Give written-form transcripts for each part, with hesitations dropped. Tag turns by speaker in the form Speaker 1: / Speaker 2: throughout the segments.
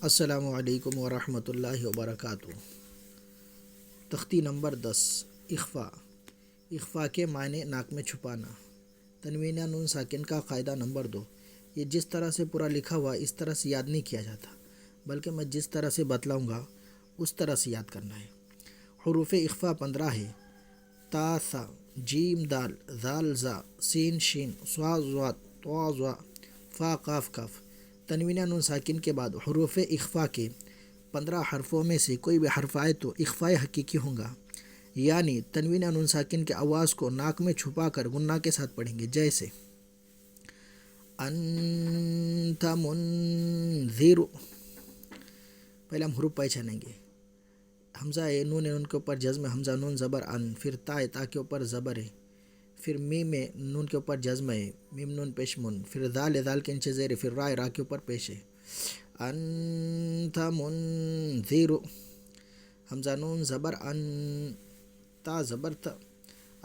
Speaker 1: السلام علیکم ورحمۃ اللہ وبرکاتہ۔ تختی نمبر 10 اخفاء۔ اخفاء کے معنی ناک میں چھپانا۔ تنوین نون ساکن کا قاعدہ نمبر 2، یہ جس طرح سے پورا لکھا ہوا اس طرح سے یاد نہیں کیا جاتا، بلکہ میں جس طرح سے بتلاؤں گا اس طرح سے یاد کرنا ہے۔ حروف اخفاء 15 ہے: تا ثا، جیم دال، ذال زا، سین شین، صاد ضاد، طا ظا، فا قاف کاف۔ تنوین نون ساکن کے بعد حروف اخفاء کے 15 حرفوں میں سے کوئی بھی حرف آئے تو اخفاء حقیقی ہوں گا، یعنی تنوین نون ساکن کے آواز کو ناک میں چھپا کر غنہ کے ساتھ پڑھیں گے، جیسے انت منذر۔ پہلے ہم حروف پہچانیں گے۔ حمزہ نون کے اوپر جزم، حمزہ نون زبر ان، پھر تا کے اوپر زبر ہے، پھر میم نون کے اوپر جزم ہے، میم نون پیش من، پھر دال کے نیچے زیر، پھر را کے اوپر پیش ہے۔ انت منذر، حمزہ نون زبر ان، تا زبر تا،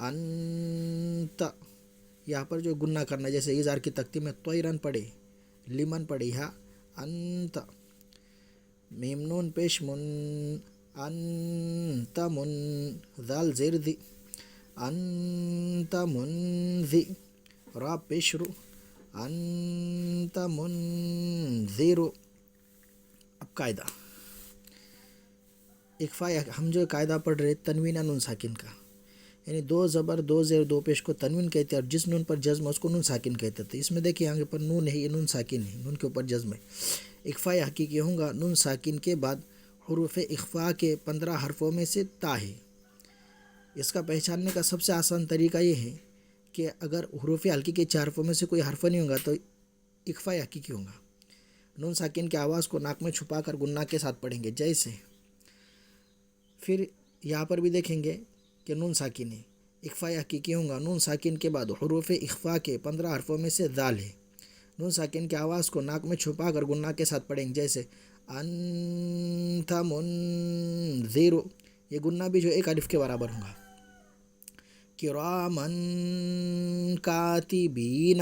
Speaker 1: انت۔ یہاں پر جو گنہ کرنا ہے، جیسے اظہار کی تختی میں طیرن پڑھے، لیمن پڑھے، یہاں انت، میم نون پیش من، انت من، ذال زیر دی، انت منذی، را پیش رو، انت منذر۔ اب قاعدہ اخفاء، ہم جو قاعدہ پڑھ رہے تنوین نون ساکن کا، یعنی دو زبر دو زیر دو پیش کو تنوین کہتے ہیں، اور جس نون پر جزم ہے اس کو نون ساکن کہتے ہیں۔ اس میں دیکھیں یہاں پر نون ہے، یہ نون ساکن ہے، نون کے اوپر جزم ہے۔ اخفاء حقیقی ہوں گا نون ساکن کے بعد حروف اخفاء کے 15 حرفوں میں سے تا ہے۔ اس کا پہچاننے کا سب سے آسان طریقہ یہ ہے کہ اگر حروف حلقی کے 4 حرفوں میں سے کوئی حرف نہیں ہوگا تو اخفاء حقیقی ہوگا۔ نون ساکن کی آواز کو ناک میں چھپا کر غنہ کے ساتھ پڑھیں گے، جیسے پھر یہاں پر بھی دیکھیں گے کہ نون ساکن ہے، اخفاء حقیقی ہوں گا نون ساکن کے بعد حروف اخفاء کے 15 حرفوں میں سے ذال ہے۔ نون ساکن کی آواز کو ناک میں چھپا کر غنہ کے ساتھ پڑھیں گے، جیسے انت منذر، یہ غنہ بھی جو ایک الف کے برابر ہوگا۔ کرامن کاتبین،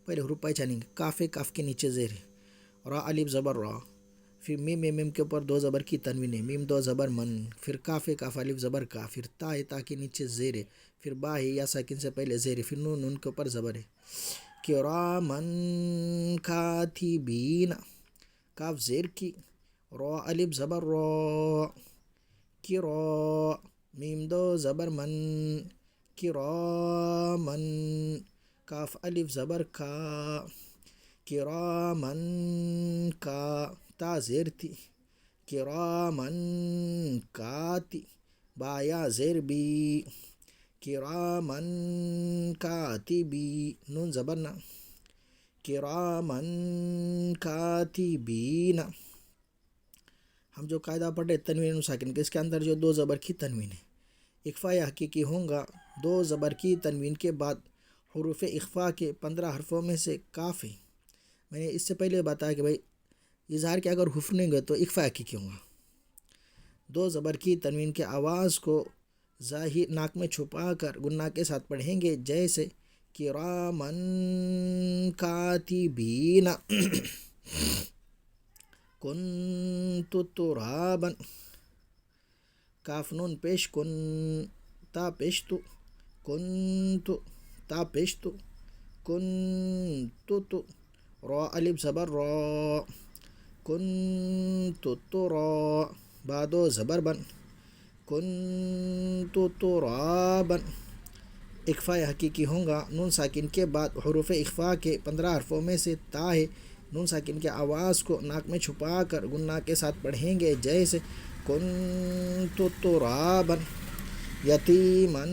Speaker 1: پہلے حروف پہچانیں گے، کاف کے نیچے زیر ہے، را الف زبر را، پھر میم کے اوپر دو زبر کی تنوین ہے، میم دو زبر من، پھر کاف الف زبر کا، پھر تا کے نیچے زیر ہے، پھر با ہے یا ساکن سے پہلے زیر ہے، پھر نون کے اوپر زبر ہے۔ کرامن کاتبین، کاف زیر کی، را الف زبر را، کرا، میم دو زبر من، کرامن، کاف الف زبر کا، کرامن کا، تا زیر تی، کرامن کاتی، با یا زیر بی، کرامن کاتبی، نون زبر نا، کرامن کاتبین۔ ہم جو قاعدہ پڑھ رہے تنوین نون ساکن کے، اس کے اندر جو دو زبر کی تنوین ہے، اخفاء حقیقی ہوں گا دو زبر کی تنوین کے بعد حروف اخفاء کے 15 حرفوں میں سے کاف ہے۔ میں نے اس سے پہلے بتایا کہ بھائی اظہار کے اگر حروف نہیں گئے تو اخفاء حقیقی ہوں گا۔ دو زبر کی تنوین کے آواز کو ظاہر ناک میں چھپا کر غنہ کے ساتھ پڑھیں گے، جیسے کرامن کاتبین، کنت ترابا، کاف نون پیش کن، تا پیش تو، کنت، تا پیش تو، کنت تو، را الف زبر را، کنت ترا، با دو زبر بن، کنت ترابا۔ اخفاء حقیقی ہوں گا نون ساکن کے بعد حروف اخفاء کے 15 حرفوں میں سے تا ہے۔ نون ساکن کی آواز کو ناک میں چھپا کر غنہ کے ساتھ پڑھیں گے، جیسے کنت ترابا، یتیما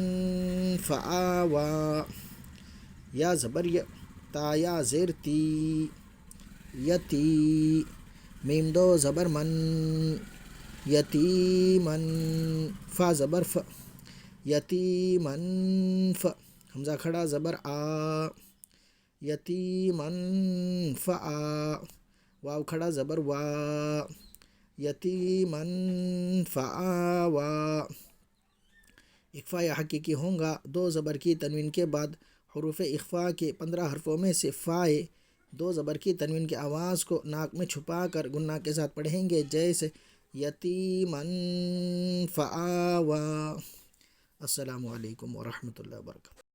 Speaker 1: فآوی، یا زبر یا، تا یا زیر تی، یتی، میم دو زبر من، یتیمن، فا زبر ف، یتیمن ف، حمزہ کھڑا زبر آ، یتیمن فآ، واو کھڑا زبر وا، یتیمن فآوا۔ اخفاء حقیقی ہوں گا دو زبر کی تنوین کے بعد حروف اخفاء کے 15 حرفوں میں سے فا ہے، دو زبر کی تنوین کی آواز کو ناک میں چھپا کر گناہ کے ساتھ پڑھیں گے، جیسے یتیمن فآوا۔ السلام علیکم ورحمۃ اللہ وبرکاتہ۔